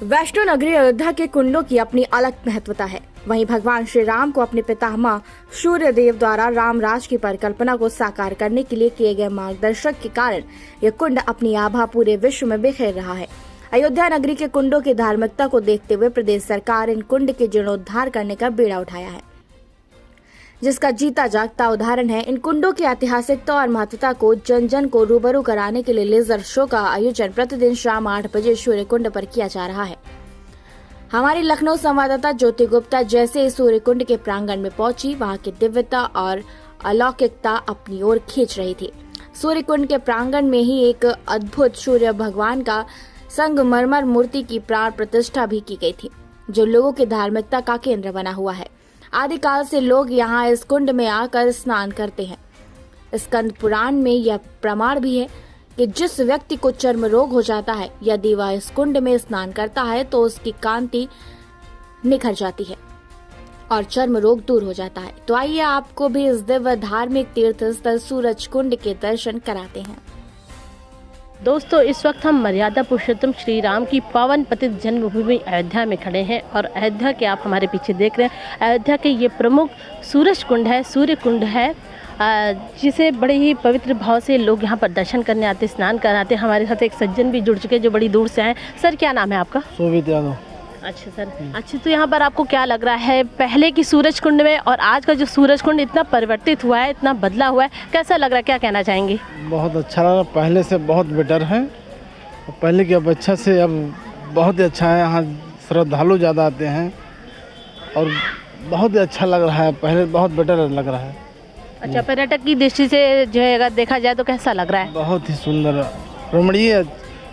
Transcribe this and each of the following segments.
वैष्णो नगरी अयोध्या के कुंडों की अपनी अलग महत्वता है। वहीं भगवान श्री राम को अपने पितामह सूर्य देव द्वारा राम राज की परिकल्पना को साकार करने के लिए किए गए मार्गदर्शक के कारण यह कुंड अपनी आभा पूरे विश्व में बिखेर रहा है। अयोध्या नगरी के कुंडों की धार्मिकता को देखते हुए प्रदेश सरकार इन कुंड के जीर्णोद्धार करने का बीड़ा उठाया है, जिसका जीता जागता उदाहरण है। इन कुंडों की ऐतिहासिकता और महत्वता को जन जन को रूबरू कराने के लिए लेजर शो का आयोजन प्रतिदिन शाम 8 बजे सूर्य कुंड पर किया जा रहा है। हमारी लखनऊ संवाददाता ज्योति गुप्ता जैसे इस सूर्य कुंड के प्रांगण में पहुंची, वहां की दिव्यता और अलौकिकता अपनी ओर खींच रही थी। सूर्य कुंड के प्रांगण में ही एक अद्भुत सूर्य भगवान का संगमरमर मूर्ति की प्राण प्रतिष्ठा भी की गई थी, जो लोगों की धार्मिकता का केंद्र बना हुआ है। आदिकाल से लोग यहाँ इस कुंड में आकर स्नान करते हैं। स्कंद पुराण में यह प्रमाण भी है कि जिस व्यक्ति को चर्म रोग हो जाता है, यदि वह इस कुंड में स्नान करता है तो उसकी कांति निखर जाती है और चर्म रोग दूर हो जाता है। तो आइए आपको भी इस दिव्य धार्मिक तीर्थ स्थल सूरज कुंड के दर्शन कराते हैं। दोस्तों, इस वक्त हम मर्यादा पुरुषोत्तम श्री राम की पावन पतित जन्मभूमि अयोध्या में खड़े हैं और अयोध्या के आप हमारे पीछे देख रहे हैं, अयोध्या के ये प्रमुख सूरज कुंड है, सूर्य कुंड है, जिसे बड़े ही पवित्र भाव से लोग यहाँ पर दर्शन करने आते, स्नान कराते। हमारे साथ एक सज्जन भी जुड़ चुके हैं जो बड़ी दूर से आए। सर, क्या नाम है आपका? शोभित यादव। अच्छा सर, अच्छा, तो यहाँ पर आपको क्या लग रहा है, पहले की सूरज कुंड में और आज का जो सूरज कुंड इतना परिवर्तित हुआ है, इतना बदला हुआ है, कैसा लग रहा है, क्या कहना चाहेंगे? बहुत अच्छा लगा, पहले से बहुत बेटर है। पहले की अपेक्षा से अब बहुत ही अच्छा है। यहाँ श्रद्धालु ज़्यादा आते हैं और बहुत ही अच्छा लग रहा है, पहले बहुत बेटर लग रहा है। अच्छा, पर्यटक की दृष्टि से जो है अगर देखा जाए तो कैसा लग रहा है? बहुत ही सुंदर रमणीय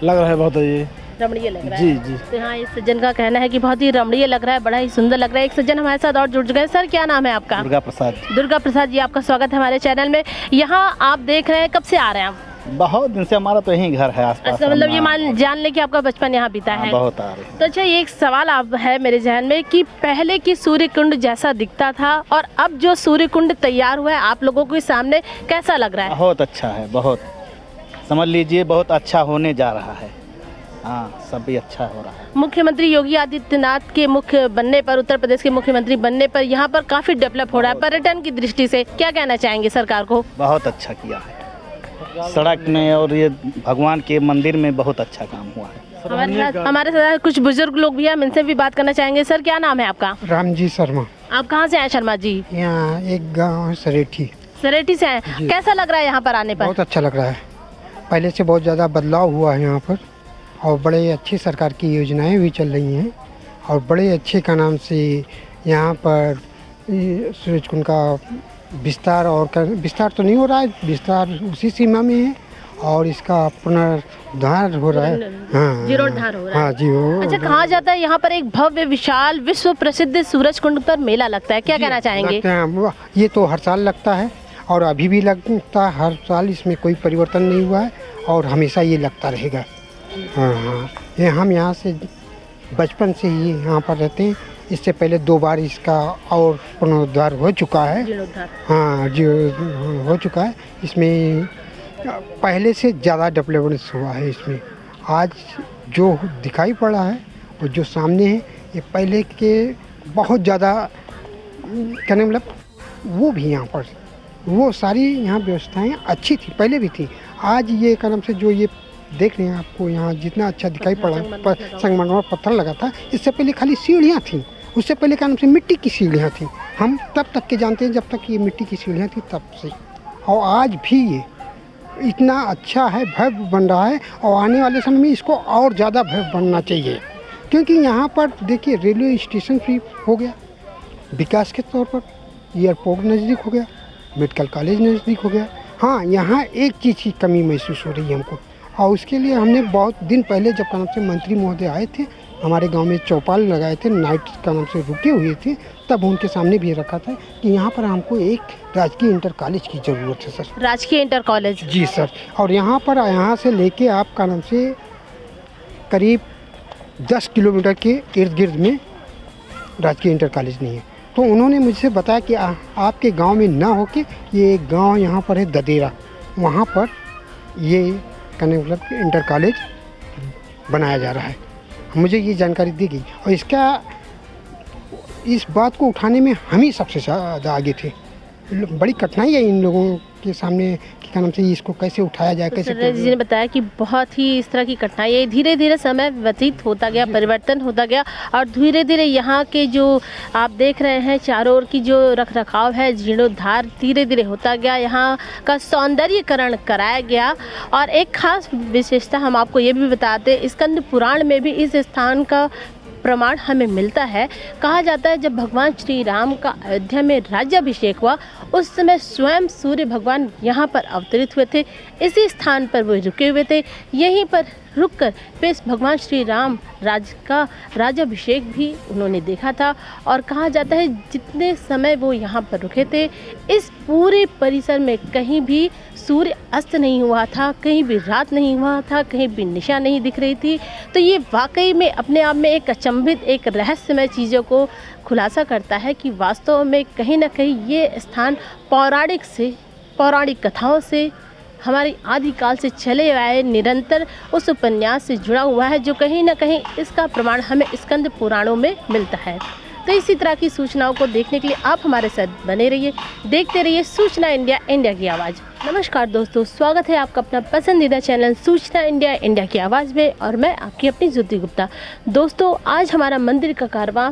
लग रहा है, बहुत ये रमणीय लग रहा जी है। जी। तो हाँ, इस सज्जन का कहना है कि बहुत ही रमणीय लग रहा है, बड़ा ही सुंदर लग रहा है। एक सज्जन हमारे साथ और जुड़ चुके हैं। सर, क्या नाम है आपका? दुर्गा प्रसाद। दुर्गा प्रसाद जी, आपका स्वागत है हमारे चैनल में। यहाँ आप देख रहे हैं, कब से आ रहे हैं आप? बहुत दिन से, हमारा तो यहीं घर है आसपास। अच्छा, मतलब ये जान ले कि आपका बचपन यहाँ बीता है। बहुत आ रहे। तो अच्छा, ये एक सवाल आप है मेरे जहन में कि पहले की सूर्य कुंड जैसा दिखता था और अब जो सूर्य कुंड तैयार हुआ है आप लोगों के सामने, कैसा लग रहा है? बहुत अच्छा है, बहुत समझ लीजिए बहुत अच्छा होने जा रहा है। हाँ, सब भी अच्छा हो रहा है। मुख्यमंत्री योगी आदित्यनाथ के मुख्य बनने पर, उत्तर प्रदेश के मुख्यमंत्री बनने पर यहाँ पर काफी डेवलप हो रहा है। पर्यटन की दृष्टि से क्या कहना चाहेंगे सरकार को? बहुत अच्छा किया है, सड़क में और ये भगवान के मंदिर में बहुत अच्छा काम हुआ है। हमारे साथ कुछ बुजुर्ग लोग भी हैं, हम इनसे भी बात करना चाहेंगे। सर, क्या नाम है आपका? रामजी शर्मा। आप कहाँ से आए शर्मा जी? यहाँ एक गांव है सरेठी। सरेठी से आए। कैसा लग रहा है यहाँ पर आने पर? बहुत अच्छा लग रहा है, पहले से बहुत ज़्यादा बदलाव हुआ है यहाँ पर और बड़े अच्छी सरकार की योजनाएं भी चल रही हैं और बड़े अच्छे का नाम से यहाँ पर सूरज कुंड का विस्तार विस्तार तो नहीं हो रहा है, विस्तार उसी सीमा में है और इसका पुनरुद्धार हो रहा है। हाँ, जीर्णोद्धार हो रहा है। हाँ जी हो। अच्छा, कहा जाता है यहाँ पर एक भव्य विशाल विश्व प्रसिद्ध सूरज कुंड पर मेला लगता है, क्या कहना चाहेंगे? ये तो हर साल लगता है और अभी भी लगता है, हर साल, इसमें कोई परिवर्तन नहीं हुआ है और हमेशा ये लगता रहेगा। हाँ हाँ, ये हम यहाँ से बचपन से ही यहाँ पर रहते हैं। इससे पहले 2 बार इसका और पुनरुद्धार हो चुका है। हाँ, जो हो चुका है। इसमें पहले से ज़्यादा डेवलपमेंट हुआ है। इसमें आज जो दिखाई पड़ा है और जो सामने है, ये पहले के बहुत ज़्यादा, कहने मतलब वो भी यहाँ पर वो सारी यहाँ व्यवस्थाएं अच्छी थी, पहले भी थी। आज ये कदम से जो ये देख रहे हैं, आपको यहाँ जितना अच्छा दिखाई पड़ा, संगमरमर पत्थर लगा था। इससे पहले खाली सीढ़ियाँ थीं, उससे पहले क्या नाम से मिट्टी की सीढ़ियाँ थीं। हम तब तक के जानते हैं जब तक ये मिट्टी की सीढ़ियाँ थी तब से, और आज भी ये इतना अच्छा है, भव्य बन रहा है और आने वाले समय में इसको और ज़्यादा भव्य बनना चाहिए। क्योंकि यहाँ पर देखिए रेलवे स्टेशन भी हो गया, विकास के तौर पर एयरपोर्ट नज़दीक हो गया, मेडिकल कॉलेज नज़दीक हो गया। हाँ, यहाँ एक चीज़ की कमी महसूस हो रही है हमको और उसके लिए हमने बहुत दिन पहले जब का नाम से मंत्री महोदय आए थे, हमारे गांव में चौपाल लगाए थे, नाइट का नाम से रुके हुए थे, तब उनके सामने भी रखा था कि यहाँ पर हमको एक राजकीय इंटर कॉलेज की ज़रूरत है सर। राजकीय इंटर कॉलेज? जी सर। और यहाँ पर यहाँ से लेके आपका नाम से करीब 10 किलोमीटर के इर्द गिर्द में राजकीय इंटर कॉलेज नहीं है। तो उन्होंने मुझसे बताया कि आपके गांव में ना हो के ये एक गांव यहाँ पर है ददेरा, वहाँ पर ये कहने मतलब इंटर कॉलेज बनाया जा रहा है। मुझे ये जानकारी दी गई और इस बात को उठाने में हम ही सबसे ज़्यादा आगे थे। बड़ी कठिनाई है इन लोगों के सामने कि क्या नाम से इसको कैसे उठाया जाए, कैसे जी ने बताया कि बहुत ही इस तरह की कठिनाई है। धीरे धीरे समय व्यतीत होता गया, परिवर्तन होता गया और धीरे धीरे यहाँ के जो आप देख रहे हैं चारों ओर की जो रख रखाव है, जीर्णोद्धार धीरे धीरे होता गया, यहाँ का सौंदर्यीकरण कराया गया। और एक खास विशेषता हम आपको ये भी बताते, स्कंद पुराण में भी इस स्थान का प्रमाण हमें मिलता है। कहा जाता है जब भगवान श्री राम का अयोध्या में राज्याभिषेक हुआ उस समय स्वयं सूर्य भगवान यहाँ पर अवतरित हुए थे, इसी स्थान पर वो रुके हुए थे। यहीं पर रुककर फिर भगवान श्री राम का राज्याभिषेक भी उन्होंने देखा था। और कहा जाता है जितने समय वो यहाँ पर रुके थे इस पूरे परिसर में कहीं भी सूर्य अस्त नहीं हुआ था, कहीं भी रात नहीं हुआ था, कहीं भी निशा नहीं दिख रही थी। तो ये वाकई में अपने आप में एक अचंभित, एक रहस्यमय चीज़ों को खुलासा करता है कि वास्तव में कहीं ना कहीं ये स्थान पौराणिक कथाओं से हमारी आदिकाल से चले आए निरंतर उस उपन्यास से जुड़ा हुआ है, जो कहीं ना कहीं इसका प्रमाण हमें स्कंद पुराणों में मिलता है। तो इसी तरह की सूचनाओं को देखने के लिए आप हमारे साथ बने रहिए, देखते रहिए सूचना इंडिया, इंडिया की आवाज़। नमस्कार दोस्तों, स्वागत है आपका अपना पसंदीदा चैनल सूचना इंडिया, इंडिया की आवाज़ में और मैं आपकी अपनी ज्योति गुप्ता। दोस्तों, आज हमारा मंदिर का कारवां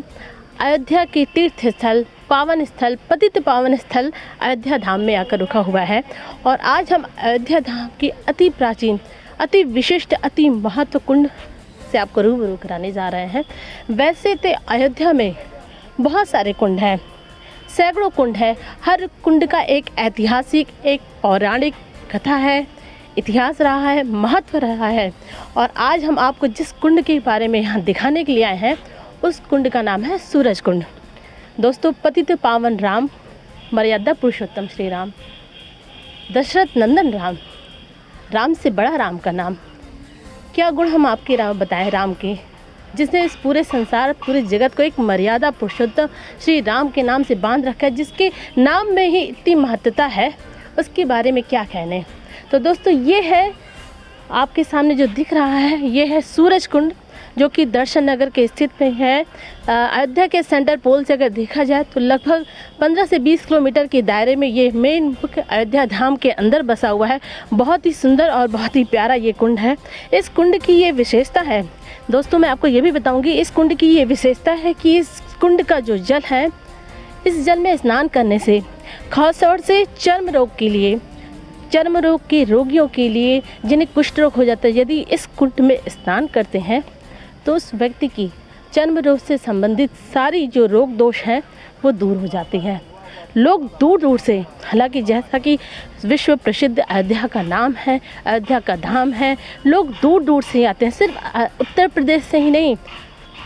अयोध्या के तीर्थ स्थल, पावन स्थल, पतित पावन स्थल अयोध्या धाम में आकर रुका हुआ है। और आज हम अयोध्या धाम की अति प्राचीन, अति विशिष्ट, अति महत्वपूर्ण से आपको रूबरू कराने जा रहे हैं। वैसे तो अयोध्या में बहुत सारे कुंड हैं, सैकड़ों कुंड है। हर कुंड का एक ऐतिहासिक, एक पौराणिक कथा है, इतिहास रहा है, महत्व रहा है। और आज हम आपको जिस कुंड के बारे में यहाँ दिखाने के लिए आए हैं उस कुंड का नाम है सूरज कुंड। दोस्तों, पतित पावन राम, मर्यादा पुरुषोत्तम श्री राम, दशरथ नंदन राम, राम से बड़ा राम का नाम, क्या गुण हम आपके राम बताएं राम के, जिसने इस पूरे संसार, पूरे जगत को एक मर्यादा पुरुषोत्तम श्री राम के नाम से बांध रखा है, जिसके नाम में ही इतनी महत्ता है, उसके बारे में क्या कहने। तो दोस्तों, ये है आपके सामने जो दिख रहा है, ये है सूरज कुंड, जो कि दर्शन नगर के स्थित में है। अयोध्या के सेंटर पोल से अगर देखा जाए तो लगभग 15 से 20 किलोमीटर के दायरे में ये मेन मुख्य अयोध्या धाम के अंदर बसा हुआ है। बहुत ही सुंदर और बहुत ही प्यारा ये कुंड है। इस कुंड की ये विशेषता है दोस्तों, मैं आपको ये भी बताऊंगी, इस कुंड की ये विशेषता है कि इस कुंड का जो जल है, इस जल में स्नान करने से खासतौर से चर्म रोग के रोगियों के लिए, जिन्हें कुष्ठ रोग हो जाता है, यदि इस कुंड में स्नान करते हैं तो उस व्यक्ति की चर्म रोग से संबंधित सारी जो रोग दोष हैं वो दूर हो जाती हैं। लोग दूर दूर से, हालांकि जैसा कि विश्व प्रसिद्ध अयोध्या का नाम है, अयोध्या का धाम है, लोग दूर दूर से आते हैं। सिर्फ उत्तर प्रदेश से ही नहीं,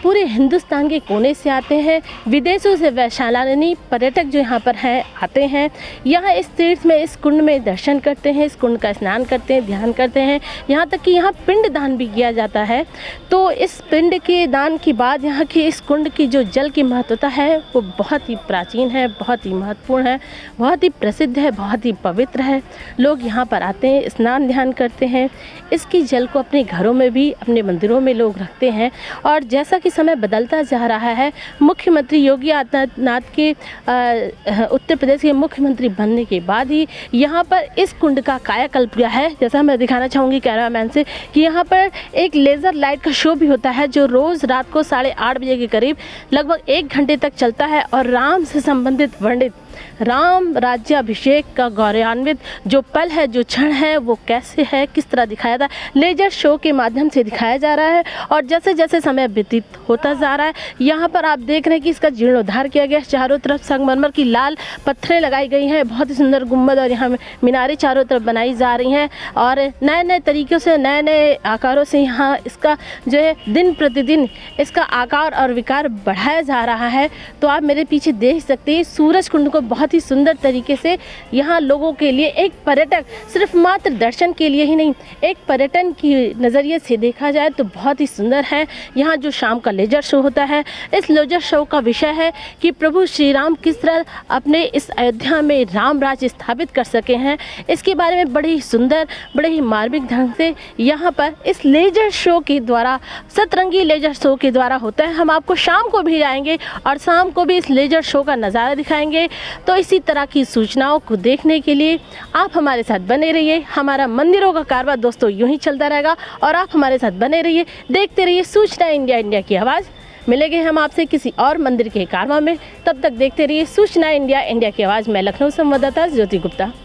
पूरे हिंदुस्तान के कोने से आते हैं। विदेशों से वैशालानी पर्यटक जो यहाँ पर हैं आते हैं, यहाँ इस तीर्थ में, इस कुंड में दर्शन करते हैं, इस कुंड का स्नान करते हैं, ध्यान करते हैं। यहाँ तक कि यहाँ पिंड दान भी किया जाता है। तो इस पिंड के दान के बाद यहाँ की इस कुंड की जो जल की महत्वता है वो बहुत ही प्राचीन है, बहुत ही महत्वपूर्ण है, बहुत ही प्रसिद्ध है, बहुत ही पवित्र है। लोग यहाँ पर आते हैं, स्नान ध्यान करते हैं। इसकी जल को अपने घरों में भी, अपने मंदिरों में लोग रखते हैं। और जैसा समय बदलता जा रहा है, मुख्यमंत्री योगी आदित्यनाथ के उत्तर प्रदेश के मुख्यमंत्री बनने के बाद ही यहाँ पर इस कुंड का कायाकल्प किया है। जैसा मैं दिखाना चाहूँगी कैमरामैन से कि यहाँ पर एक लेज़र लाइट का शो भी होता है, जो रोज़ रात को 8:30 बजे के करीब लगभग 1 घंटे तक चलता है। और राम से संबंधित वर्णित, राम राज्याभिषेक का गौरवान्वित जो पल है, जो क्षण है, वो कैसे है, किस तरह दिखाया था, लेजर शो के माध्यम से दिखाया जा रहा है। और जैसे जैसे समय व्यतीत होता जा रहा है, यहाँ पर आप देख रहे हैं कि इसका जीर्णोद्धार किया गया। चारों तरफ संगमरमर की लाल पत्थरें लगाई गई हैं, बहुत ही सुंदर गुंबद और यहाँ मीनारें चारों तरफ बनाई जा रही हैं। और नए नए तरीक़ों से, नए नए आकारों से यहाँ इसका जो है दिन प्रतिदिन इसका आकार और विकार बढ़ाया जा रहा है। तो आप मेरे पीछे देख सकते हैं, सूरज कुंड को बहुत ही सुंदर तरीके से यहाँ लोगों के लिए एक पर्यटक सिर्फ मात्र दर्शन के लिए ही नहीं, एक पर्यटन की नज़रिए से देखा जाए तो बहुत ही सुंदर है। यहाँ जो शाम का लेजर शो होता है, इस लेजर शो का विषय है कि प्रभु श्री राम किस तरह अपने इस अयोध्या में राम राज स्थापित कर सके हैं। इसके बारे में बड़े ही सुंदर, बड़े ही मार्मिक ढंग से यहाँ पर इस लेजर शो के द्वारा, सतरंगी लेजर शो के द्वारा होता है। हम आपको शाम को भी आएंगे और शाम को भी इस लेजर शो का नज़ारा दिखाएंगे। तो इसी तरह की सूचनाओं को देखने के लिए आप हमारे साथ बने रहिए। हमारा मंदिरों का कारवां दोस्तों यूं ही चलता रहेगा और आप हमारे साथ बने रहिए, देखते रहिए सूचना इंडिया, इंडिया की आवाज़। मिलेंगे हम आपसे किसी और मंदिर के कारवां में, तब तक देखते रहिए सूचना इंडिया, इंडिया की आवाज़ में लखनऊ संवाददाता ज्योति गुप्ता।